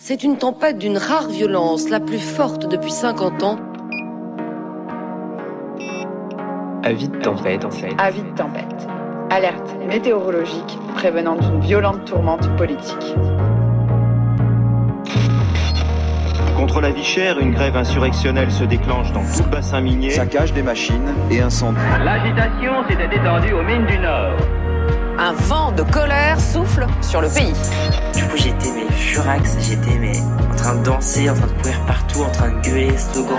C'est une tempête d'une rare violence, la plus forte depuis 50 ans. Avis de tempête. Avis de tempête. Alerte météorologique prévenant d'une violente tourmente politique. Contre la vie chère, une grève insurrectionnelle se déclenche dans tout le bassin minier. Saccage des machines et incendie. L'agitation s'était étendue aux mines du Nord. Un vent de colère souffle sur le pays. Du coup, j'étais furax, j'étais en train de danser, en train de courir partout, en train de gueuler les slogans.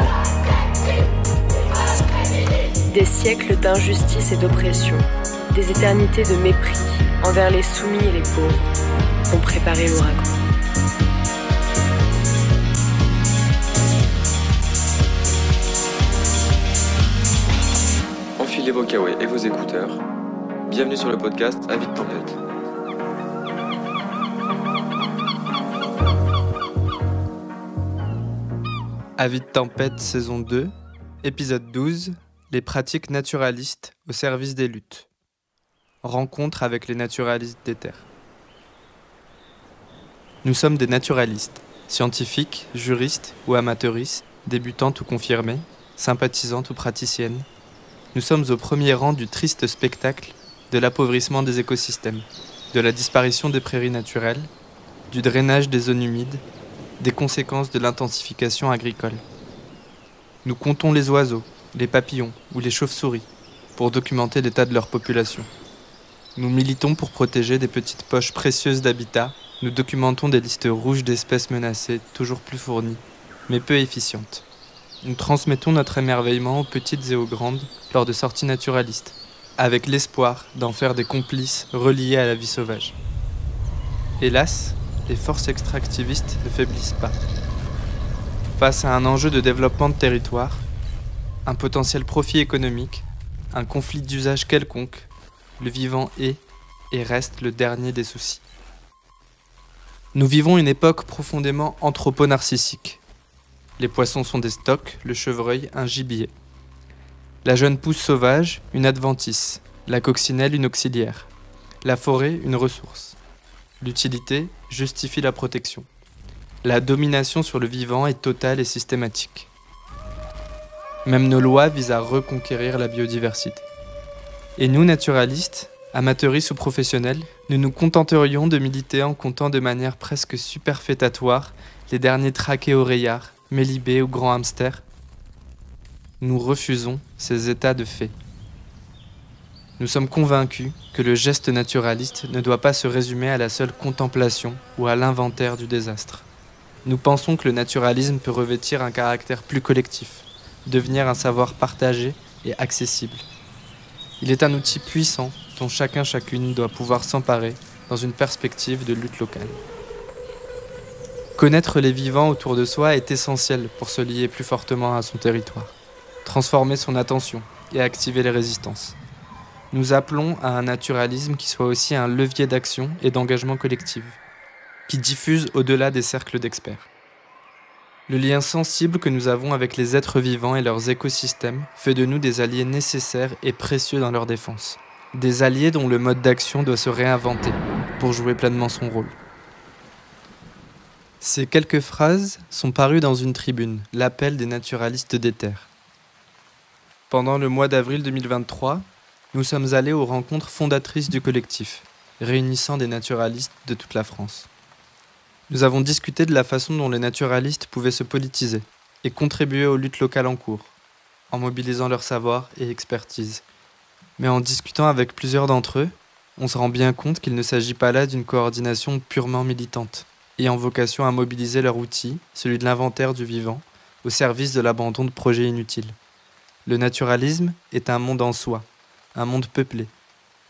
Des siècles d'injustice et d'oppression, des éternités de mépris envers les soumis et les pauvres ont préparé l'ouragan. Enfilez vos kawaii et vos écouteurs. Bienvenue sur le podcast Avis de tempête. Avis de tempête saison 2, épisode 12, les pratiques naturalistes au service des luttes. Rencontre avec les naturalistes des terres. Nous sommes des naturalistes, scientifiques, juristes ou amateuristes, débutantes ou confirmées, sympathisantes ou praticiennes. Nous sommes au premier rang du triste spectacle de l'appauvrissement des écosystèmes, de la disparition des prairies naturelles, du drainage des zones humides, des conséquences de l'intensification agricole. Nous comptons les oiseaux, les papillons ou les chauves-souris pour documenter l'état de leur population. Nous militons pour protéger des petites poches précieuses d'habitat. Nous documentons des listes rouges d'espèces menacées, toujours plus fournies, mais peu efficientes. Nous transmettons notre émerveillement aux petites et aux grandes lors de sorties naturalistes, avec l'espoir d'en faire des complices reliés à la vie sauvage. Hélas, les forces extractivistes ne faiblissent pas. Face à un enjeu de développement de territoire, un potentiel profit économique, un conflit d'usage quelconque, le vivant est et reste le dernier des soucis. Nous vivons une époque profondément anthropo-narcissique. Les poissons sont des stocks, le chevreuil un gibier. La jeune pousse sauvage, une adventice, la coccinelle une auxiliaire, la forêt une ressource. L'utilité justifie la protection. La domination sur le vivant est totale et systématique. Même nos lois visent à reconquérir la biodiversité. Et nous, naturalistes, amateuristes ou professionnels, nous nous contenterions de militer en comptant de manière presque superfétatoire les derniers trachéoréiards, mélibés ou grands hamsters. Nous refusons ces états de fait. Nous sommes convaincus que le geste naturaliste ne doit pas se résumer à la seule contemplation ou à l'inventaire du désastre. Nous pensons que le naturalisme peut revêtir un caractère plus collectif, devenir un savoir partagé et accessible. Il est un outil puissant dont chacune doit pouvoir s'emparer dans une perspective de lutte locale. Connaître les vivants autour de soi est essentiel pour se lier plus fortement à son territoire, transformer son attention et activer les résistances. Nous appelons à un naturalisme qui soit aussi un levier d'action et d'engagement collectif, qui diffuse au-delà des cercles d'experts. Le lien sensible que nous avons avec les êtres vivants et leurs écosystèmes fait de nous des alliés nécessaires et précieux dans leur défense. Des alliés dont le mode d'action doit se réinventer pour jouer pleinement son rôle. Ces quelques phrases sont parues dans une tribune, l'appel des naturalistes des terres. Pendant le mois d'avril 2023, nous sommes allés aux rencontres fondatrices du collectif, réunissant des naturalistes de toute la France. Nous avons discuté de la façon dont les naturalistes pouvaient se politiser et contribuer aux luttes locales en cours, en mobilisant leur savoir et expertise. Mais en discutant avec plusieurs d'entre eux, on se rend bien compte qu'il ne s'agit pas là d'une coordination purement militante, ayant vocation à mobiliser leur outil, celui de l'inventaire du vivant, au service de l'abandon de projets inutiles. Le naturalisme est un monde en soi, un monde peuplé.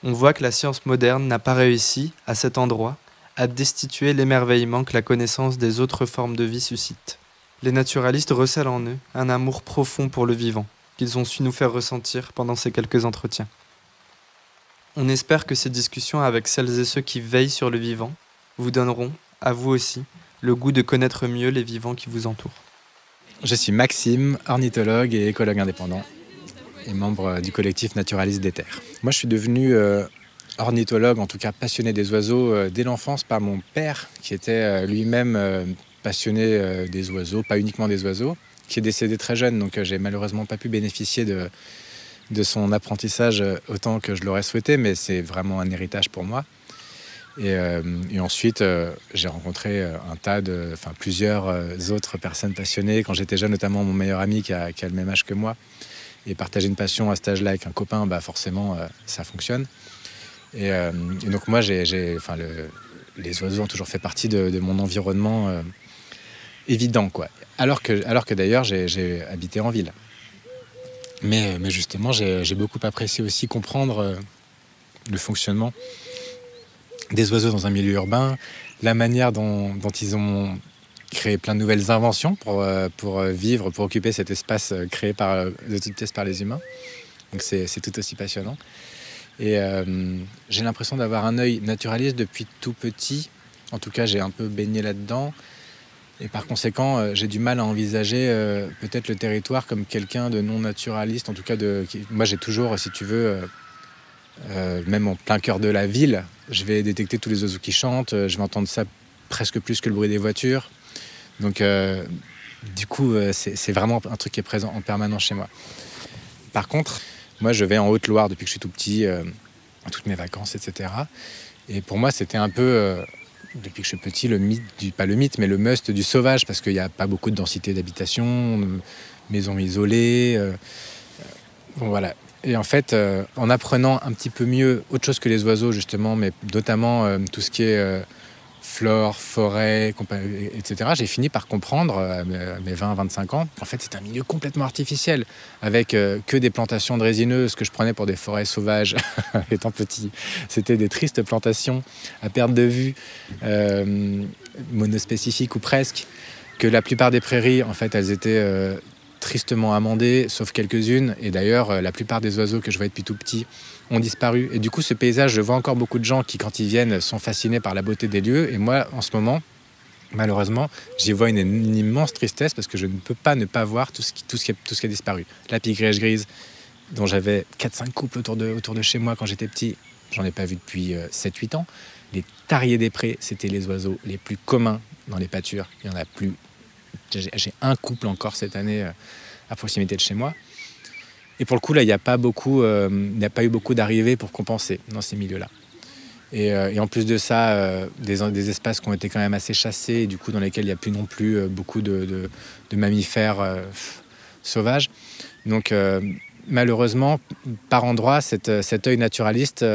On voit que la science moderne n'a pas réussi, à cet endroit, à destituer l'émerveillement que la connaissance des autres formes de vie suscite. Les naturalistes recèlent en eux un amour profond pour le vivant, qu'ils ont su nous faire ressentir pendant ces quelques entretiens. On espère que ces discussions avec celles et ceux qui veillent sur le vivant vous donneront, à vous aussi, le goût de connaître mieux les vivants qui vous entourent. Je suis Maxime, ornithologue et écologue indépendant et membre du collectif Naturaliste des Terres. Moi, je suis devenu ornithologue, en tout cas passionné des oiseaux, dès l'enfance par mon père, qui était lui-même passionné des oiseaux, pas uniquement des oiseaux, qui est décédé très jeune, donc j'ai malheureusement pas pu bénéficier de son apprentissage autant que je l'aurais souhaité, mais c'est vraiment un héritage pour moi. Et ensuite, j'ai rencontré plusieurs autres personnes passionnées. Quand j'étais jeune, notamment mon meilleur ami qui a le même âge que moi. Et partager une passion à cet âge-là avec un copain, forcément, ça fonctionne. Et donc moi, les oiseaux ont toujours fait partie de mon environnement évident, quoi. Alors que d'ailleurs, j'ai habité en ville. Mais justement, j'ai beaucoup apprécié aussi comprendre le fonctionnement des oiseaux dans un milieu urbain, la manière dont ils ont créé plein de nouvelles inventions pour vivre, pour occuper cet espace créé de toutes pièces par les humains. Donc c'est tout aussi passionnant. Et j'ai l'impression d'avoir un œil naturaliste depuis tout petit. En tout cas, j'ai un peu baigné là-dedans. Et par conséquent, j'ai du mal à envisager peut-être le territoire comme quelqu'un de non naturaliste. En tout cas, moi j'ai toujours, si tu veux, même en plein cœur de la ville, je vais détecter tous les oiseaux qui chantent, je vais entendre ça presque plus que le bruit des voitures. Donc du coup, c'est vraiment un truc qui est présent en permanence chez moi. Par contre, moi je vais en Haute-Loire depuis que je suis tout petit, toutes mes vacances, etc. Et pour moi, c'était un peu, depuis que je suis petit, le must du sauvage, parce qu'il n'y a pas beaucoup de densité d'habitation, maisons isolées. Voilà. Et en fait, en apprenant un petit peu mieux autre chose que les oiseaux, justement, mais notamment tout ce qui est flore, forêt, etc., j'ai fini par comprendre, à mes 20-25 ans, en fait, c'est un milieu complètement artificiel, avec que des plantations de résineuses que je prenais pour des forêts sauvages étant petit. C'était des tristes plantations à perte de vue, monospécifiques ou presque, que la plupart des prairies, en fait, elles étaient tristement amendées, sauf quelques-unes. Et d'ailleurs, la plupart des oiseaux que je voyais depuis tout petit ont disparu. Et du coup, ce paysage, je vois encore beaucoup de gens qui, quand ils viennent, sont fascinés par la beauté des lieux. Et moi, en ce moment, malheureusement, j'y vois une immense tristesse parce que je ne peux pas ne pas voir tout ce qui a disparu. La pigrèche grise, dont j'avais 4-5 couples autour de chez moi quand j'étais petit, j'en ai pas vu depuis 7-8 ans. Les tariers des prés, c'était les oiseaux les plus communs dans les pâtures. Il n'y en a plus. J'ai un couple encore cette année à proximité de chez moi. Et pour le coup, là, il n'y a pas eu beaucoup d'arrivées pour compenser dans ces milieux-là. Et en plus de ça, des espaces qui ont été quand même assez chassés, et du coup, dans lesquels il n'y a plus non plus beaucoup de mammifères sauvages. Donc, malheureusement, par endroits, cet œil naturaliste,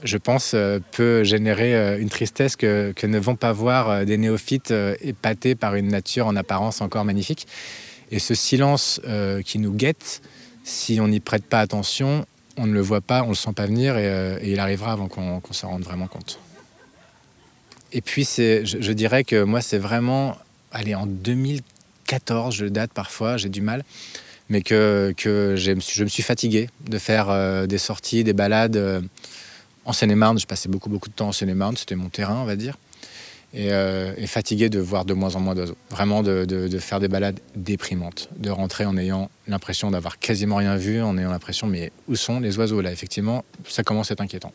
je pense, peut générer une tristesse que ne vont pas voir des néophytes épatés par une nature en apparence encore magnifique. Et ce silence qui nous guette, si on n'y prête pas attention, on ne le voit pas, on ne le sent pas venir et il arrivera avant qu'on s'en rende vraiment compte. Et puis, je dirais que moi, c'est vraiment... en 2014, je date parfois, j'ai du mal, mais que je me suis fatigué de faire des sorties, des balades... En Seine-et-Marne, je passais beaucoup de temps en Seine-et-Marne, c'était mon terrain, on va dire. Et fatigué de voir de moins en moins d'oiseaux. Vraiment de faire des balades déprimantes. De rentrer en ayant l'impression d'avoir quasiment rien vu, en ayant l'impression, mais où sont les oiseaux là? Effectivement, ça commence à être inquiétant.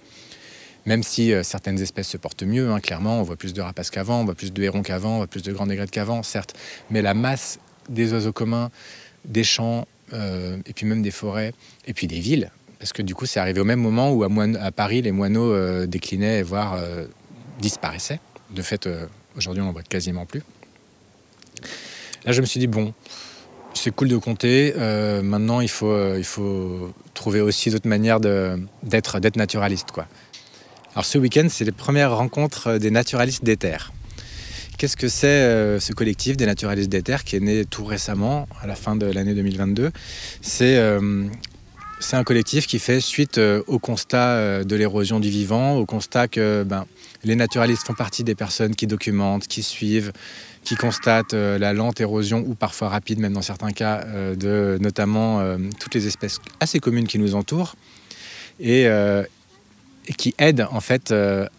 Même si certaines espèces se portent mieux, clairement, on voit plus de rapaces qu'avant, on voit plus de hérons qu'avant, on voit plus de grands négrets qu'avant, certes. Mais la masse des oiseaux communs, des champs, et puis même des forêts, et puis des villes, parce que du coup, c'est arrivé au même moment où à Paris, les moineaux déclinaient, voire disparaissaient. De fait, aujourd'hui, on n'en voit quasiment plus. Là, je me suis dit, bon, c'est cool de compter. Maintenant, il faut trouver aussi d'autres manières d'être naturaliste, quoi. Alors, ce week-end, c'est les premières rencontres des naturalistes des terres. Qu'est-ce que c'est ce collectif des naturalistes des terres qui est né tout récemment, à la fin de l'année 2022 ? C'est un collectif qui fait suite au constat de l'érosion du vivant, au constat que les naturalistes font partie des personnes qui documentent, qui suivent, qui constatent la lente érosion, ou parfois rapide, même dans certains cas, de notamment toutes les espèces assez communes qui nous entourent, et qui aident en fait à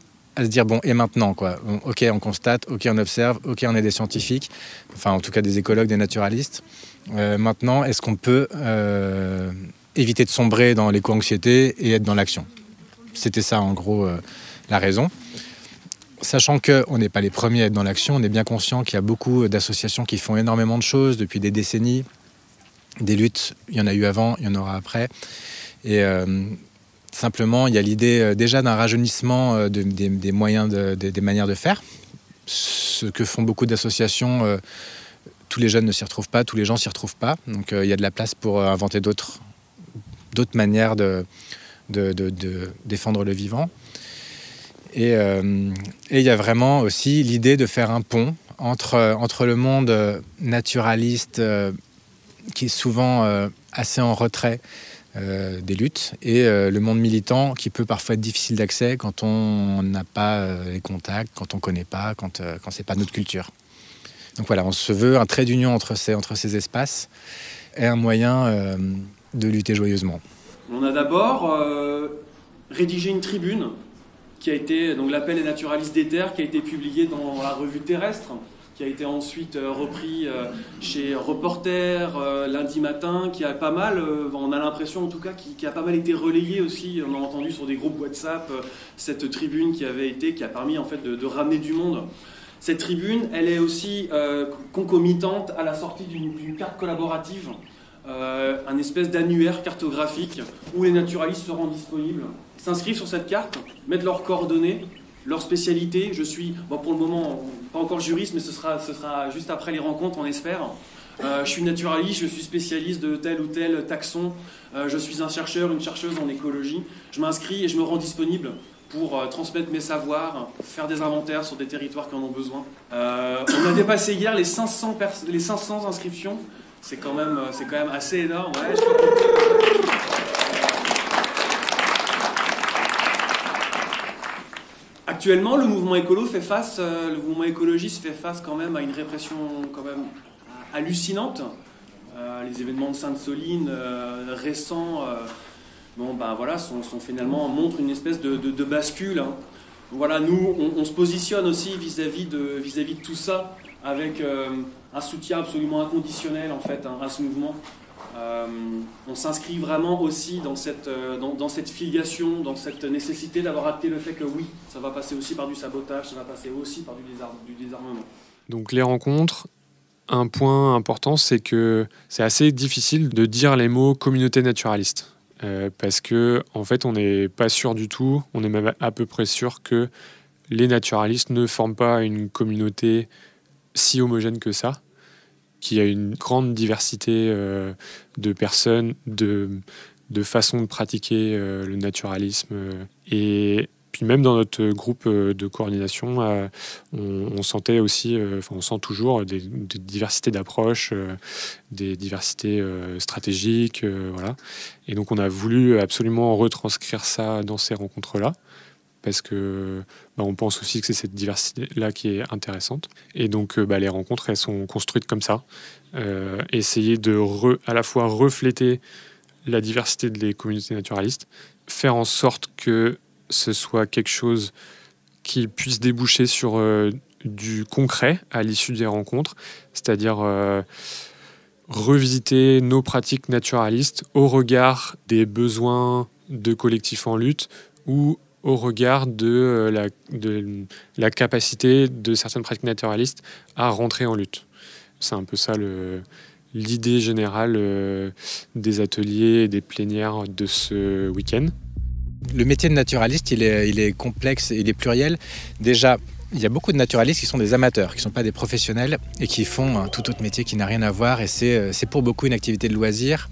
se dire, bon, et maintenant, quoi. Bon, ok, on constate, ok, on observe, ok, on est des scientifiques, enfin en tout cas des écologues, des naturalistes. Maintenant, est-ce qu'on peut... éviter de sombrer dans l'éco-anxiété et être dans l'action. C'était ça, en gros, la raison. Sachant qu'on n'est pas les premiers à être dans l'action, on est bien conscient qu'il y a beaucoup d'associations qui font énormément de choses depuis des décennies. Des luttes, il y en a eu avant, il y en aura après. Et simplement, il y a l'idée déjà d'un rajeunissement des moyens, des manières de faire. Ce que font beaucoup d'associations, tous les jeunes ne s'y retrouvent pas, tous les gens ne s'y retrouvent pas. Donc il y a de la place pour inventer d'autres manières de défendre le vivant. Et il y a vraiment aussi l'idée de faire un pont entre le monde naturaliste qui est souvent assez en retrait des luttes et le monde militant qui peut parfois être difficile d'accès quand on n'a pas les contacts, quand on ne connaît pas, quand ce n'est pas notre culture. Donc voilà, on se veut un trait d'union entre ces espaces et un moyen de lutter joyeusement. On a d'abord rédigé une tribune qui a été, donc l'appel des naturalistes des terres, qui a été publié dans la revue Terrestre, qui a été ensuite repris chez Reporter, Lundi Matin, qui a pas mal, on a l'impression en tout cas, qui a pas mal été relayé aussi. On a entendu sur des groupes WhatsApp cette tribune qui a permis en fait de ramener du monde. Cette tribune, elle est aussi concomitante à la sortie d'une carte collaborative, un espèce d'annuaire cartographique où les naturalistes seront disponibles, s'inscrivent sur cette carte, mettent leurs coordonnées, leur spécialité. Je suis, pour le moment, pas encore juriste, mais ce sera juste après les rencontres, on espère. Je suis naturaliste, je suis spécialiste de tel ou tel taxon, je suis un chercheur, une chercheuse en écologie. Je m'inscris et je me rends disponible pour transmettre mes savoirs, faire des inventaires sur des territoires qui en ont besoin. On a dépassé hier les 500 inscriptions. C'est quand même assez énorme. Ouais, Actuellement, le mouvement écologiste fait face quand même à une répression quand même hallucinante. Les événements de Sainte-Soline récents, sont finalement montrent une espèce de bascule. Hein. Voilà, nous, on se positionne aussi vis-à-vis de tout ça avec un soutien absolument inconditionnel en fait à ce mouvement. On s'inscrit vraiment aussi dans cette filiation, dans cette nécessité d'avoir acté le fait que oui, ça va passer aussi par du sabotage, ça va passer aussi par du désarmement. Donc les rencontres, un point important, c'est que c'est assez difficile de dire les mots communauté naturaliste. Parce que en fait, on n'est pas sûr du tout, on est même à peu près sûr que les naturalistes ne forment pas une communauté si homogène que ça, qui a une grande diversité de personnes, de façons de pratiquer le naturalisme. Et puis même dans notre groupe de coordination, on sentait aussi, on sent toujours des diversités d'approches, des diversités stratégiques, voilà. Et donc on a voulu absolument retranscrire ça dans ces rencontres-là, parce que on pense aussi que c'est cette diversité-là qui est intéressante. Et donc les rencontres, elles sont construites comme ça. Essayer de à la fois refléter la diversité des communautés naturalistes, faire en sorte que ce soit quelque chose qui puisse déboucher sur du concret à l'issue des rencontres, c'est-à-dire revisiter nos pratiques naturalistes au regard des besoins de collectifs en lutte ou au regard de la capacité de certaines pratiques naturalistes à rentrer en lutte. C'est un peu ça l'idée générale des ateliers et des plénières de ce week-end. Le métier de naturaliste, il est complexe, il est pluriel. Déjà, il y a beaucoup de naturalistes qui sont des amateurs, qui ne sont pas des professionnels et qui font un tout autre métier qui n'a rien à voir. Et c'est pour beaucoup une activité de loisir,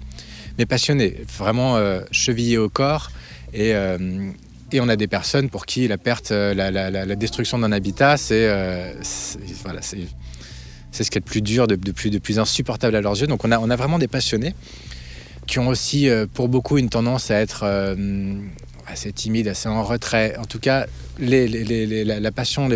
mais passionnée, vraiment chevillée au corps. Et on a des personnes pour qui la perte, la destruction d'un habitat, c'est ce qui est le plus dur, de plus insupportable à leurs yeux. Donc on a vraiment des passionnés qui ont aussi pour beaucoup une tendance à être assez timides, assez en retrait. En tout cas, les passions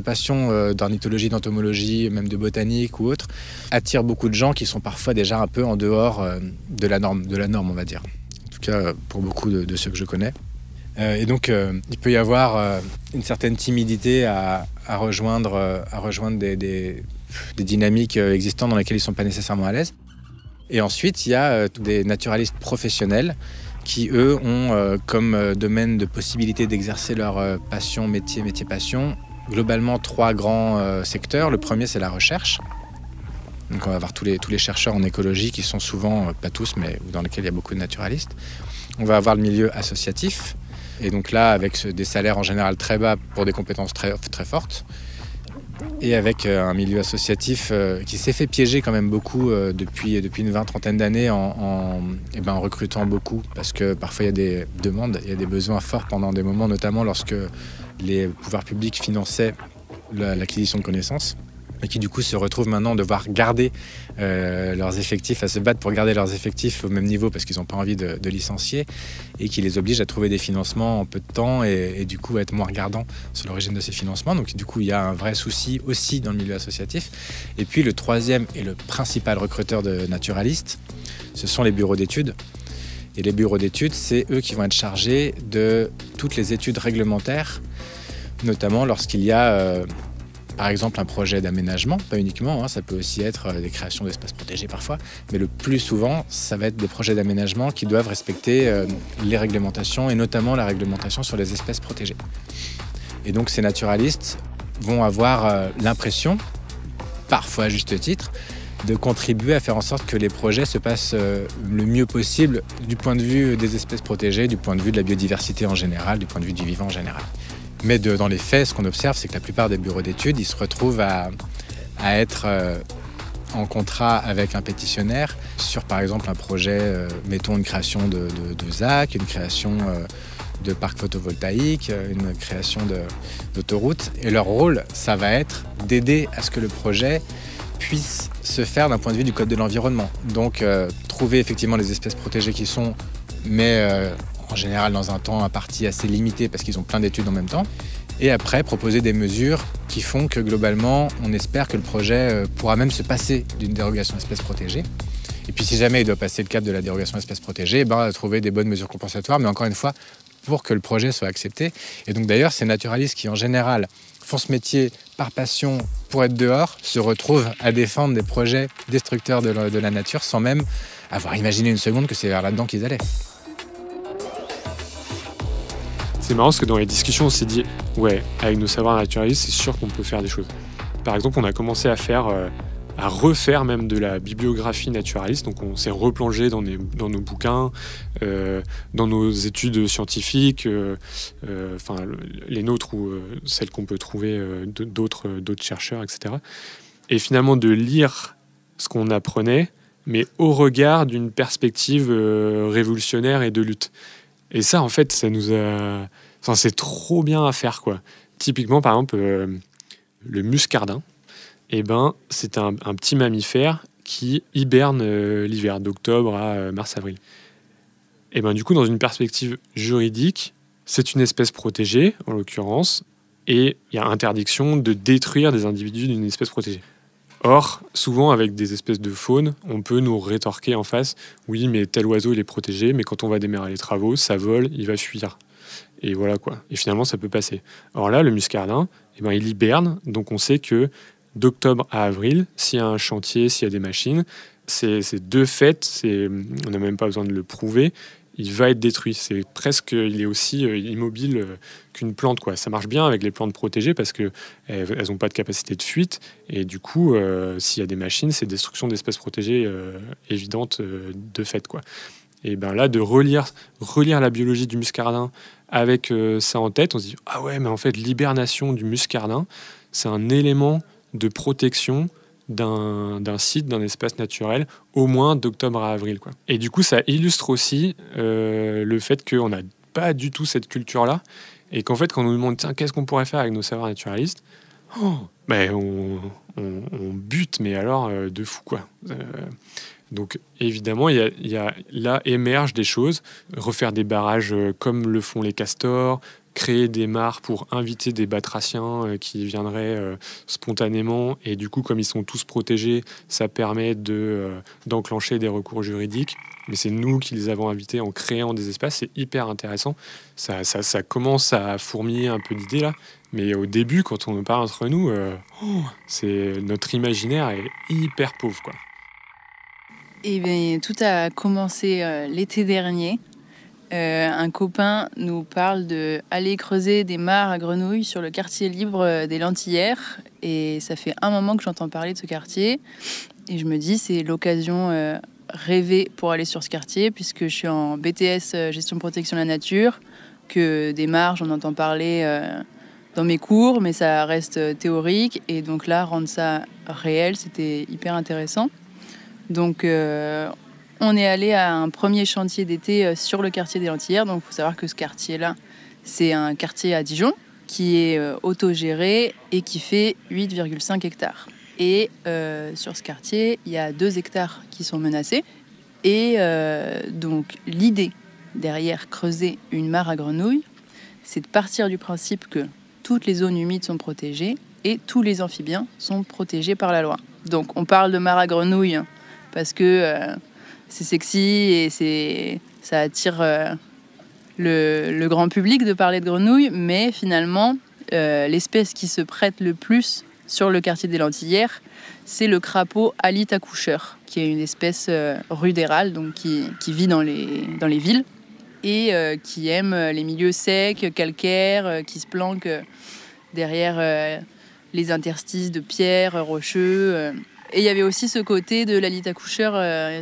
d'ornithologie, d'entomologie, même de botanique ou autre, attirent beaucoup de gens qui sont parfois déjà un peu en dehors de la norme, on va dire. En tout cas, pour beaucoup de ceux que je connais. Et donc, il peut y avoir une certaine timidité à rejoindre des dynamiques existantes dans lesquelles ils ne sont pas nécessairement à l'aise. Et ensuite, il y a des naturalistes professionnels qui, eux, ont comme domaine de possibilité d'exercer leur passion, métier-passion, globalement 3 grands secteurs. Le premier, c'est la recherche. Donc on va avoir tous les chercheurs en écologie qui sont souvent, pas tous, mais dans lesquels il y a beaucoup de naturalistes. On va avoir le milieu associatif. Et donc là, avec des salaires en général très bas pour des compétences très, très fortes. Et avec un milieu associatif qui s'est fait piéger quand même beaucoup depuis une 20-30 d'années en recrutant beaucoup. Parce que parfois il y a des demandes, il y a des besoins forts pendant des moments, notamment lorsque les pouvoirs publics finançaient l'acquisition de connaissances. Et qui du coup se retrouvent maintenant devoir garder leurs effectifs, à se battre pour garder leurs effectifs au même niveau parce qu'ils n'ont pas envie de licencier et qui les oblige à trouver des financements en peu de temps et du coup à être moins regardants sur l'origine de ces financements. Donc du coup il y a un vrai souci aussi dans le milieu associatif. Et puis le troisième et le principal recruteur de naturalistes, ce sont les bureaux d'études. Et les bureaux d'études, c'est eux qui vont être chargés de toutes les études réglementaires, notamment lorsqu'il y a... par exemple, un projet d'aménagement, pas uniquement, ça peut aussi être des créations d'espaces protégés parfois, mais le plus souvent, ça va être des projets d'aménagement qui doivent respecter les réglementations et notamment la réglementation sur les espèces protégées. Et donc ces naturalistes vont avoir l'impression, parfois à juste titre, de contribuer à faire en sorte que les projets se passent le mieux possible du point de vue des espèces protégées, du point de vue de la biodiversité en général, du point de vue du vivant en général. Mais dans les faits, ce qu'on observe, c'est que la plupart des bureaux d'études, ils se retrouvent à être en contrat avec un pétitionnaire sur, par exemple, un projet, mettons une création de ZAC, une création de parcs photovoltaïques, une création d'autoroutes. Et leur rôle, ça va être d'aider à ce que le projet puisse se faire d'un point de vue du code de l'environnement. Donc, trouver effectivement les espèces protégées qui sont, mais... en général dans un temps imparti assez limité parce qu'ils ont plein d'études en même temps. Et après, proposer des mesures qui font que globalement, on espère que le projet pourra même se passer d'une dérogation espèce protégée. Et puis si jamais il doit passer le cap de la dérogation espèce protégée, trouver des bonnes mesures compensatoires, mais encore une fois, pour que le projet soit accepté. Et donc d'ailleurs, ces naturalistes qui en général font ce métier par passion pour être dehors, se retrouvent à défendre des projets destructeurs de la nature sans même avoir imaginé une seconde que c'est vers là-dedans qu'ils allaient. C'est marrant parce que dans les discussions, on s'est dit ouais, avec nos savoirs naturalistes, c'est sûr qu'on peut faire des choses. Par exemple, on a commencé à refaire même de la bibliographie naturaliste. Donc on s'est replongé dans nos bouquins, dans nos études scientifiques, les nôtres ou celles qu'on peut trouver d'autres chercheurs, etc. Et finalement de lire ce qu'on apprenait, mais au regard d'une perspective révolutionnaire et de lutte. Et ça, en fait, ça nous a... Enfin, c'est trop bien à faire, quoi. Typiquement, par exemple, le muscardin, c'est un petit mammifère qui hiberne l'hiver, d'octobre à mars-avril. Et du coup, dans une perspective juridique, c'est une espèce protégée, en l'occurrence, et il y a interdiction de détruire des individus d'une espèce protégée. Or, souvent, avec des espèces de faune, on peut nous rétorquer en face « Oui, mais tel oiseau, il est protégé, mais quand on va démarrer les travaux, ça vole, il va fuir. » Et voilà quoi. Et finalement, ça peut passer. Or là, le muscardin, il hiberne, donc on sait que d'octobre à avril, s'il y a un chantier, s'il y a des machines, c'est de fait, on n'a même pas besoin de le prouver, il va être détruit. C'est presque, il est aussi immobile qu'une plante, quoi. Ça marche bien avec les plantes protégées parce qu'elles n'ont pas de capacité de fuite. Et du coup, s'il y a des machines, c'est destruction d'espèces protégées évidente de fait, quoi. Et là, de relire la biologie du muscardin avec ça en tête, on se dit « Ah ouais, mais en fait, l'hibernation du muscardin, c'est un élément de protection d'un site, d'un espace naturel, au moins d'octobre à avril, quoi. » Et du coup, ça illustre aussi le fait qu'on n'a pas du tout cette culture-là, et qu'en fait, quand on nous demande « Tiens, qu'est-ce qu'on pourrait faire avec nos savoirs naturalistes ?» on bute, mais alors de fou, quoi. Donc évidemment, là émergent des choses, refaire des barrages comme le font les castors, créer des mares pour inviter des batraciens qui viendraient spontanément, et du coup, comme ils sont tous protégés, ça permet d'enclencher des recours juridiques. Mais c'est nous qui les avons invités en créant des espaces, c'est hyper intéressant. Ça commence à fourmiller un peu d'idées là, mais au début, quand on en parle entre nous, notre imaginaire est hyper pauvre, quoi. Eh bien, tout a commencé l'été dernier. un copain nous parle d'aller creuser des mares à Grenouille sur le quartier libre des Lentillères. Et ça fait un moment que j'entends parler de ce quartier. Et je me dis, c'est l'occasion rêvée pour aller sur ce quartier, puisque je suis en BTS Gestion Protection de la Nature, que des mares, j'en entends parler dans mes cours, mais ça reste théorique. Et donc là, rendre ça réel, c'était hyper intéressant. Donc on est allé à un premier chantier d'été sur le quartier des Lentillères. Donc il faut savoir que ce quartier-là, c'est un quartier à Dijon qui est autogéré et qui fait 8,5 hectares. Et sur ce quartier, il y a 2 hectares qui sont menacés. Et donc l'idée derrière creuser une mare à Grenouille, c'est de partir du principe que toutes les zones humides sont protégées et tous les amphibiens sont protégés par la loi. Donc on parle de mare à Grenouille parce que c'est sexy et ça attire le grand public de parler de grenouilles, mais finalement, l'espèce qui se prête le plus sur le quartier des Lentillères, c'est le crapaud alite accoucheur, qui est une espèce rudérale, donc qui vit dans les villes et qui aime les milieux secs, calcaires, qui se planque derrière les interstices de pierres, rocheux. Et il y avait aussi ce côté de l'alite accoucheur,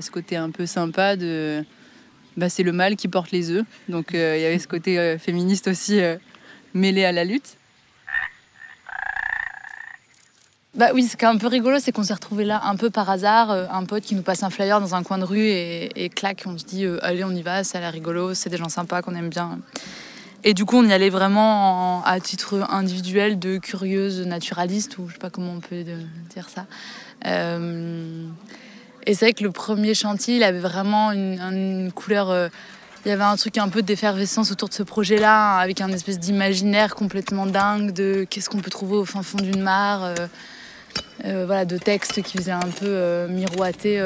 ce côté un peu sympa de... c'est le mâle qui porte les œufs. Donc il y avait ce côté féministe aussi mêlé à la lutte. Oui, ce qui est un peu rigolo, c'est qu'on s'est retrouvés là un peu par hasard. Un pote qui nous passe un flyer dans un coin de rue et clac, on se dit allez, on y va, ça a l'air rigolo, c'est des gens sympas qu'on aime bien. Et du coup, on y allait vraiment à titre individuel de curieuse naturaliste, ou je sais pas comment on peut dire ça. Et c'est vrai que le premier chantier, il avait vraiment une couleur... il y avait un truc un peu d'effervescence autour de ce projet-là, avec un espèce d'imaginaire complètement dingue de qu'est-ce qu'on peut trouver au fin fond d'une mare, de textes qui faisaient un peu miroiter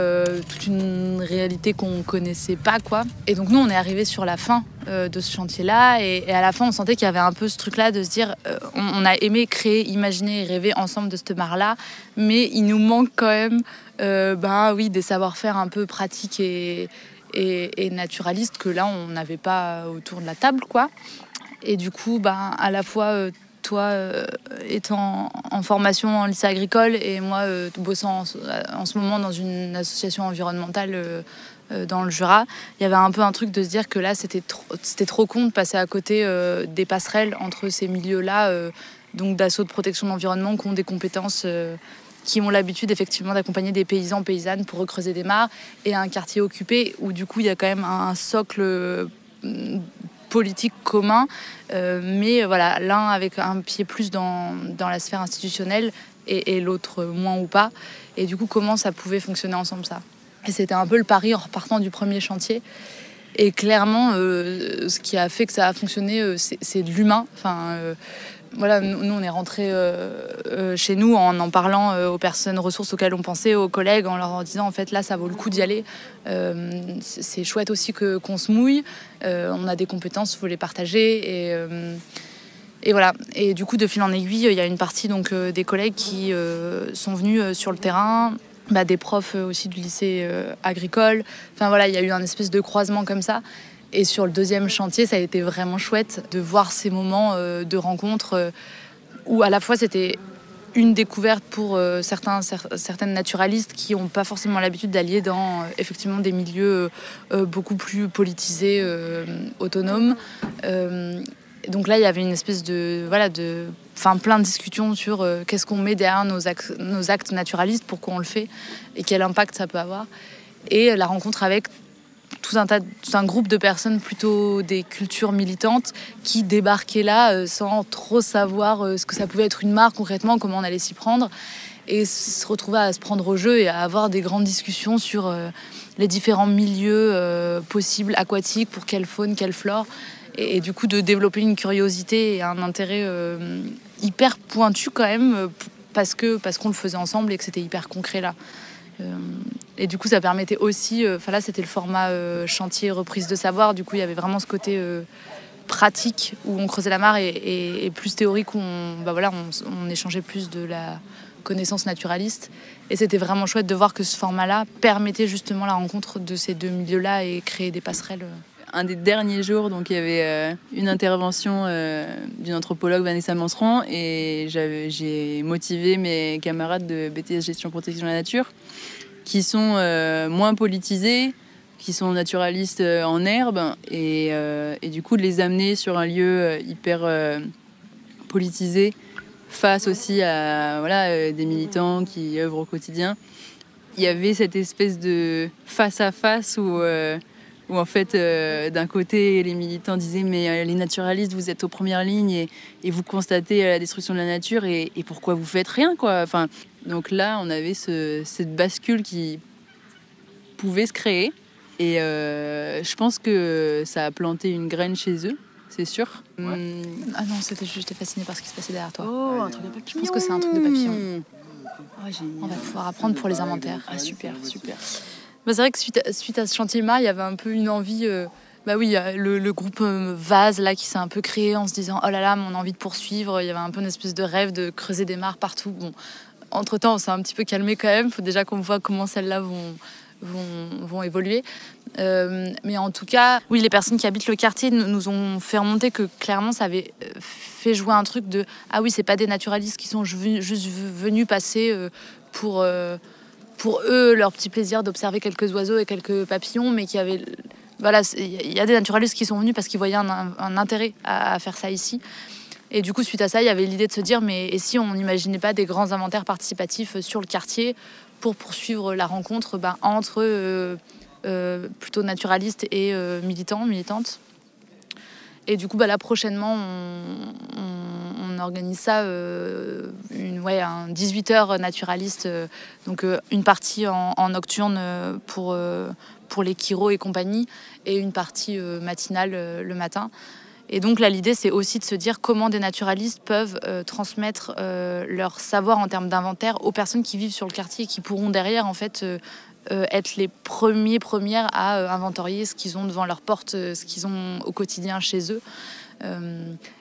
toute une réalité qu'on connaissait pas, quoi. Et donc nous, on est arrivés sur la fin de ce chantier-là, et à la fin, on sentait qu'il y avait un peu ce truc-là de se dire on a aimé créer, imaginer et rêver ensemble de cette mare-là, mais il nous manque quand même des savoir-faire un peu pratiques et naturalistes que là, on n'avait pas autour de la table, quoi. Et du coup, à la fois... toi étant en formation en lycée agricole et moi bossant en ce moment dans une association environnementale dans le Jura, il y avait un peu un truc de se dire que là c'était trop con de passer à côté des passerelles entre ces milieux-là, donc d'assauts de protection de l'environnement qui ont des compétences, qui ont l'habitude effectivement d'accompagner des paysans, paysannes pour recreuser des mares, et un quartier occupé où du coup il y a quand même un socle politique commun, mais l'un avec un pied plus dans la sphère institutionnelle et l'autre moins ou pas. Et du coup, comment ça pouvait fonctionner ensemble, ça. Et c'était un peu le pari en repartant du premier chantier. Et clairement, ce qui a fait que ça a fonctionné, c'est de l'humain. Nous, on est rentrés chez nous en parlant aux personnes ressources auxquelles on pensait, aux collègues, en leur disant en fait là ça vaut le coup d'y aller. C'est chouette aussi qu'on se mouille. On a des compétences, il faut les partager. Et voilà. Et du coup, de fil en aiguille, il y a une partie donc des collègues qui sont venus sur le terrain, des profs aussi du lycée agricole. Il y a eu un espèce de croisement comme ça. Et sur le deuxième chantier, ça a été vraiment chouette de voir ces moments de rencontre où à la fois c'était une découverte pour certaines naturalistes qui n'ont pas forcément l'habitude d'aller dans effectivement des milieux beaucoup plus politisés, autonomes. Donc là, il y avait une espèce plein de discussions sur qu'est-ce qu'on met derrière nos actes naturalistes, pourquoi on le fait et quel impact ça peut avoir. Et la rencontre avec tout un groupe de personnes plutôt des cultures militantes qui débarquaient là sans trop savoir ce que ça pouvait être une mare concrètement, comment on allait s'y prendre, et se retrouver à se prendre au jeu et à avoir des grandes discussions sur les différents milieux possibles aquatiques, pour quelle faune, quelle flore, et du coup de développer une curiosité et un intérêt hyper pointu quand même, parce qu'on le faisait ensemble et que c'était hyper concret là. Et du coup ça permettait aussi, là c'était le format chantier reprise de savoir, du coup il y avait vraiment ce côté pratique où on creusait la mare et plus théorique où on échangeait plus de la connaissance naturaliste, et c'était vraiment chouette de voir que ce format là permettait justement la rencontre de ces deux milieux là et créer des passerelles. un des derniers jours, donc il y avait une intervention d'une anthropologue, Vanessa Manseron, et j'ai motivé mes camarades de BTS Gestion Protection de la Nature, qui sont moins politisés, qui sont naturalistes en herbe, et du coup de les amener sur un lieu hyper politisé, face aussi à des militants qui œuvrent au quotidien. Il y avait cette espèce de face-à-face où en fait, d'un côté, les militants disaient « mais les naturalistes, vous êtes aux premières lignes et vous constatez la destruction de la nature et pourquoi vous faites rien, quoi ?» Enfin, donc là, on avait cette bascule qui pouvait se créer et je pense que ça a planté une graine chez eux. C'est sûr. Ouais. Ah non, j'étais fascinée par ce qui se passait derrière toi. Oh, un truc de papillon. Je pense que c'est un truc de papillon. Oh, on va pouvoir apprendre pour les inventaires. Ah, super, super. Bah, c'est vrai que suite à ce chantier-là, il y avait un peu une envie... le groupe Vase là, qui s'est un peu créé en se disant « Oh là là, on a envie de poursuivre ». Il y avait un peu une espèce de rêve de creuser des mares partout. Bon, entre-temps, on s'est un petit peu calmé quand même. Il faut déjà qu'on voit comment celles-là vont évoluer. Mais en tout cas, oui, les personnes qui habitent le quartier nous ont fait remonter que clairement ça avait fait jouer un truc de ah oui, c'est pas des naturalistes qui sont juste venus passer pour eux leur petit plaisir d'observer quelques oiseaux et quelques papillons, mais qui avaient il y a des naturalistes qui sont venus parce qu'ils voyaient un intérêt à faire ça ici. Et du coup, suite à ça, il y avait l'idée de se dire mais et si on n'imaginait pas des grands inventaires participatifs sur le quartier pour poursuivre la rencontre entre plutôt naturalistes et militantes. Et du coup, là, prochainement, on organise ça, un 18h naturaliste, donc une partie en nocturne pour les Kiro et compagnie, et une partie matinale le matin. Et donc là, l'idée, c'est aussi de se dire comment des naturalistes peuvent transmettre leur savoir en termes d'inventaire aux personnes qui vivent sur le quartier et qui pourront derrière, en fait, être les premières à inventorier ce qu'ils ont devant leur porte, ce qu'ils ont au quotidien chez eux.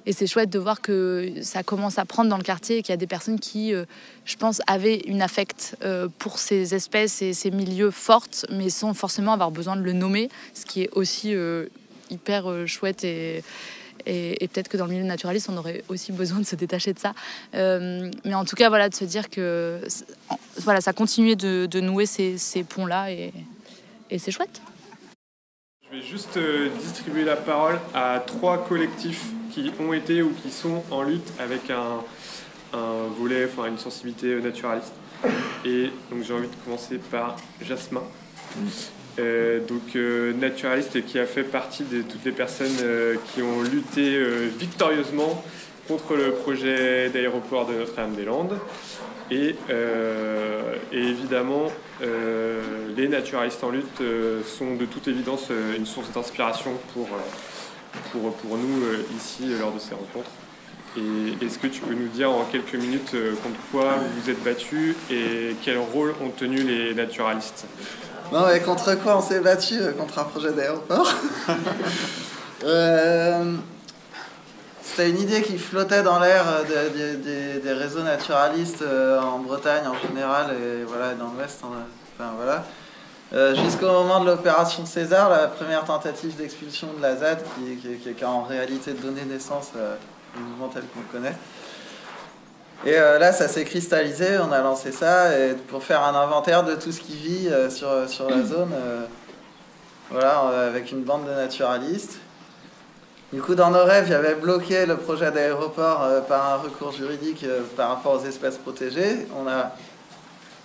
Et c'est chouette de voir que ça commence à prendre dans le quartier et qu'il y a des personnes qui, je pense, avaient une affect pour ces espèces et ces milieux fortes, mais sans forcément avoir besoin de le nommer, ce qui est aussi hyper chouette et peut-être que dans le milieu naturaliste, on aurait aussi besoin de se détacher de ça. Mais en tout cas, de se dire que ça continuait de nouer ces ponts-là et c'est chouette. Je vais juste distribuer la parole à 3 collectifs qui ont été ou qui sont en lutte avec un volet, une sensibilité naturaliste. Et donc j'ai envie de commencer par Jasmin. Naturaliste qui a fait partie de toutes les personnes qui ont lutté victorieusement contre le projet d'aéroport de Notre-Dame-des-Landes. Et évidemment, les naturalistes en lutte sont de toute évidence une source d'inspiration pour nous ici lors de ces rencontres. Et est-ce que tu peux nous dire en quelques minutes contre quoi vous vous êtes battus et quel rôle ont tenu les naturalistes ? Non, mais contre quoi on s'est battu? Contre un projet d'aéroport. C'était une idée qui flottait dans l'air des réseaux naturalistes en Bretagne en général et dans l'Ouest. Jusqu'au moment de l'opération César, la première tentative d'expulsion de la ZAD qui a en réalité donné naissance au mouvement tel qu'on le connaît. Et là, ça s'est cristallisé, on a lancé ça pour faire un inventaire de tout ce qui vit sur la zone, avec une bande de naturalistes. Du coup, dans nos rêves, il y avait bloqué le projet d'aéroport par un recours juridique par rapport aux espèces protégées. On a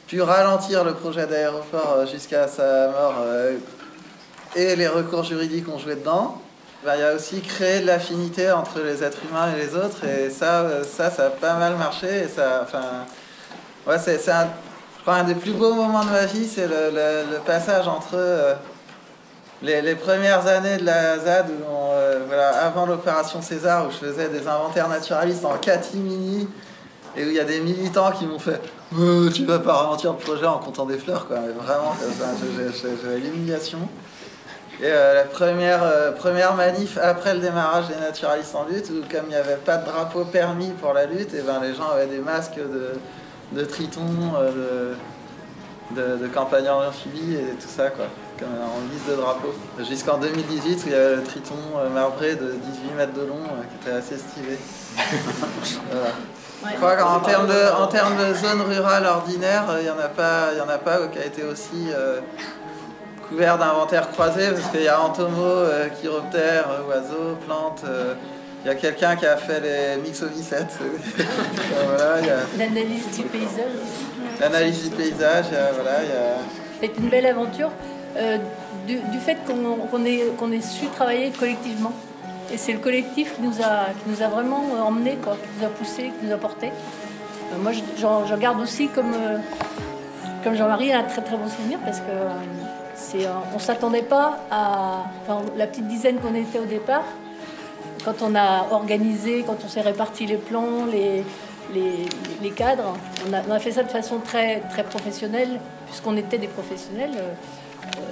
pu ralentir le projet d'aéroport jusqu'à sa mort et les recours juridiques ont joué dedans. Il y a aussi créé de l'affinité entre les êtres humains et les autres, et ça a pas mal marché. Et c'est un des plus beaux moments de ma vie, c'est le passage entre les premières années de la ZAD, avant l'opération César, où je faisais des inventaires naturalistes en catimini, et où il y a des militants qui m'ont fait « Tu vas pas ralentir le projet en comptant des fleurs », quoi. Mais vraiment, j'avais l'humiliation. Et la première manif après le démarrage des naturalistes en lutte, où comme il n'y avait pas de drapeau permis pour la lutte, et les gens avaient des masques de tritons, de campagne en amphibie et tout ça, quoi, comme en guise de drapeau. Jusqu'en 2018 où il y avait le triton marbré de 18 mètres de long qui était assez stylé. Voilà. Je crois qu'en termes de zone rurale ordinaire, il n'y en a pas qui a été aussi couvert d'inventaire croisé, parce qu'il y a entomos, chiroptères, oiseaux, plantes. Il y a quelqu'un qui a fait les mixomycètes. Voilà, l'analyse du paysage. L'analyse du paysage, voilà, il y a... C'est une belle aventure du fait qu'on ait su travailler collectivement. Et c'est le collectif qui nous a vraiment emmenés, quoi, qui nous a poussés, qui nous a portés. Moi, j'en garde aussi comme Jean-Marie un très très bon souvenir, parce que on s'attendait pas à... Enfin, la petite dizaine qu'on était au départ, quand on a organisé, quand on s'est réparti les plans, les cadres, on a fait ça de façon très, très professionnelle, puisqu'on était des professionnels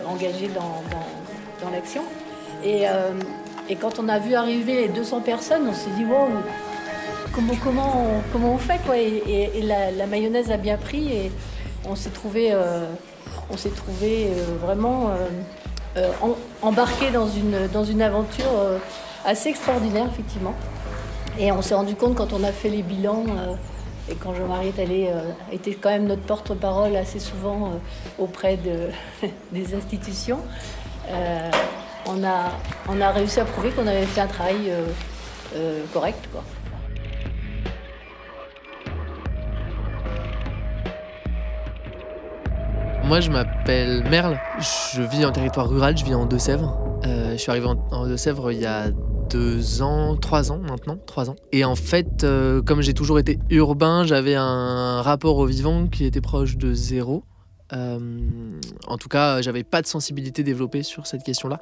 engagés dans l'action. Et quand on a vu arriver les 200 personnes, on s'est dit wow, comment on fait, quoi. Et la mayonnaise a bien pris et on s'est trouvé vraiment embarqué dans une aventure assez extraordinaire, effectivement. Et on s'est rendu compte quand on a fait les bilans et quand Jean-Marie était quand même notre porte-parole assez souvent auprès des institutions. On a réussi à prouver qu'on avait fait un travail correct, quoi. Moi, je m'appelle Merle. Je vis en territoire rural, je vis en Deux-Sèvres. Je suis arrivé en Deux-Sèvres il y a 3 ans maintenant. Et en fait, comme j'ai toujours été urbain, j'avais un rapport au vivant qui était proche de zéro. En tout cas, j'avais pas de sensibilité développée sur cette question-là.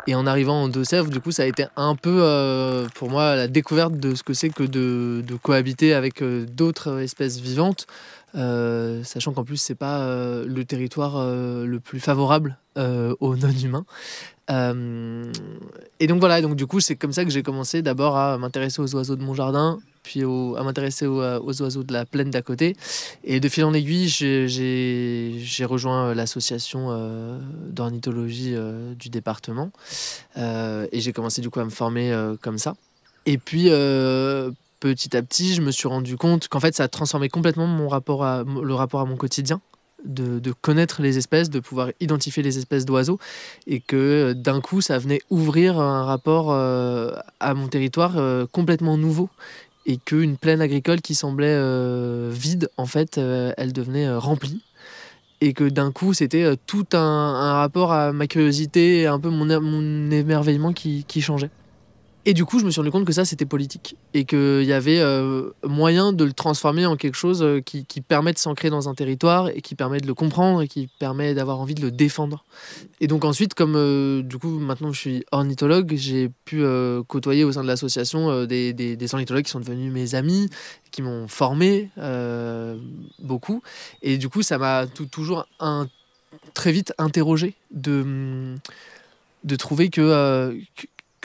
Et en arrivant en Deux-Sèvres, du coup, ça a été un peu pour moi la découverte de ce que c'est que de cohabiter avec d'autres espèces vivantes, sachant qu'en plus c'est pas le territoire le plus favorable aux non-humains. Et donc voilà, donc du coup c'est comme ça que j'ai commencé d'abord à m'intéresser aux oiseaux de mon jardin, puis à m'intéresser aux oiseaux de la plaine d'à côté. Et de fil en aiguille, j'ai rejoint l'association d'ornithologie du département. Et j'ai commencé du coup à me former comme ça. Et puis petit à petit, je me suis rendu compte qu'en fait ça a transformé complètement le rapport à mon quotidien. De connaître les espèces, de pouvoir identifier les espèces d'oiseaux, et que d'un coup ça venait ouvrir un rapport à mon territoire complètement nouveau, et qu'une plaine agricole qui semblait vide, en fait elle devenait remplie, et que d'un coup c'était tout un rapport à ma curiosité et un peu mon émerveillement qui changeait. Et du coup, je me suis rendu compte que ça, c'était politique. Et qu'il y avait moyen de le transformer en quelque chose qui permet de s'ancrer dans un territoire et qui permet de le comprendre et qui permet d'avoir envie de le défendre. Et donc ensuite, comme du coup, maintenant je suis ornithologue, j'ai pu côtoyer au sein de l'association des ornithologues qui sont devenus mes amis, qui m'ont formé beaucoup. Et du coup, ça m'a toujours très vite interrogé de trouver que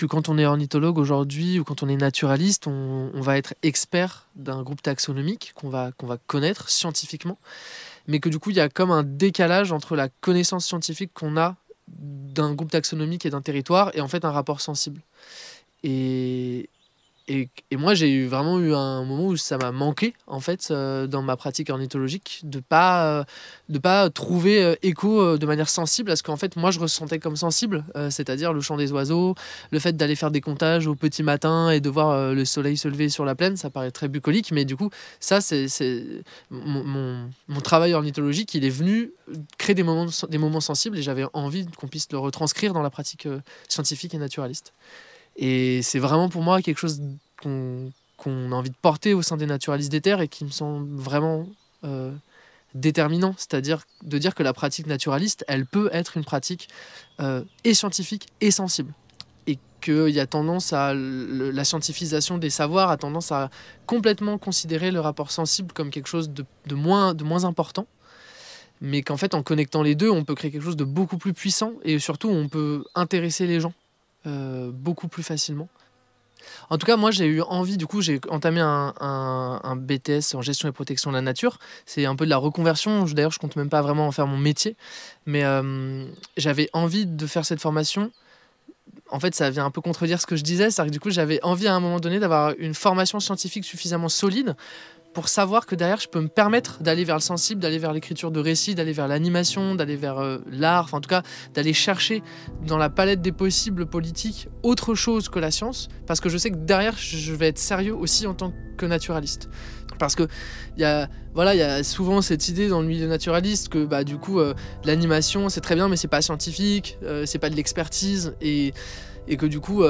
quand on est ornithologue aujourd'hui ou quand on est naturaliste, on va être expert d'un groupe taxonomique qu'on va connaître scientifiquement, mais que du coup il y a comme un décalage entre la connaissance scientifique qu'on a d'un groupe taxonomique et d'un territoire et en fait un rapport sensible. Et moi j'ai vraiment eu un moment où ça m'a manqué en fait dans ma pratique ornithologique de pas trouver écho de manière sensible à ce qu'en fait moi je ressentais comme sensible, c'est-à-dire le chant des oiseaux, le fait d'aller faire des comptages au petit matin et de voir le soleil se lever sur la plaine. Ça paraît très bucolique, mais du coup ça c'est mon travail ornithologique, il est venu créer des moments sensibles, et j'avais envie qu'on puisse le retranscrire dans la pratique scientifique et naturaliste. Et c'est vraiment pour moi quelque chose qu'on a envie de porter au sein des naturalistes des terres et qui me semble vraiment déterminant. C'est-à-dire de dire que la pratique naturaliste, elle peut être une pratique et scientifique et sensible. Et qu'il y a tendance à... la scientifisation des savoirs a tendance à complètement considérer le rapport sensible comme quelque chose de moins important. Mais qu'en fait, en connectant les deux, on peut créer quelque chose de beaucoup plus puissant et surtout, on peut intéresser les gens beaucoup plus facilement. En tout cas, moi, j'ai eu envie, du coup, j'ai entamé un BTS en gestion et protection de la nature. C'est un peu de la reconversion. D'ailleurs, je compte même pas vraiment en faire mon métier. Mais j'avais envie de faire cette formation. En fait, ça vient un peu contredire ce que je disais. C'est-à-dire que du coup, j'avais envie à un moment donné d'avoir une formation scientifique suffisamment solide pour savoir que derrière, je peux me permettre d'aller vers le sensible, d'aller vers l'écriture de récits, d'aller vers l'animation, d'aller vers l'art, enfin en tout cas, d'aller chercher dans la palette des possibles politiques autre chose que la science, parce que je sais que derrière, je vais être sérieux aussi en tant que naturaliste. Parce que il y a souvent cette idée dans le milieu naturaliste que du coup, l'animation, c'est très bien, mais c'est pas scientifique, c'est pas de l'expertise, et que du coup,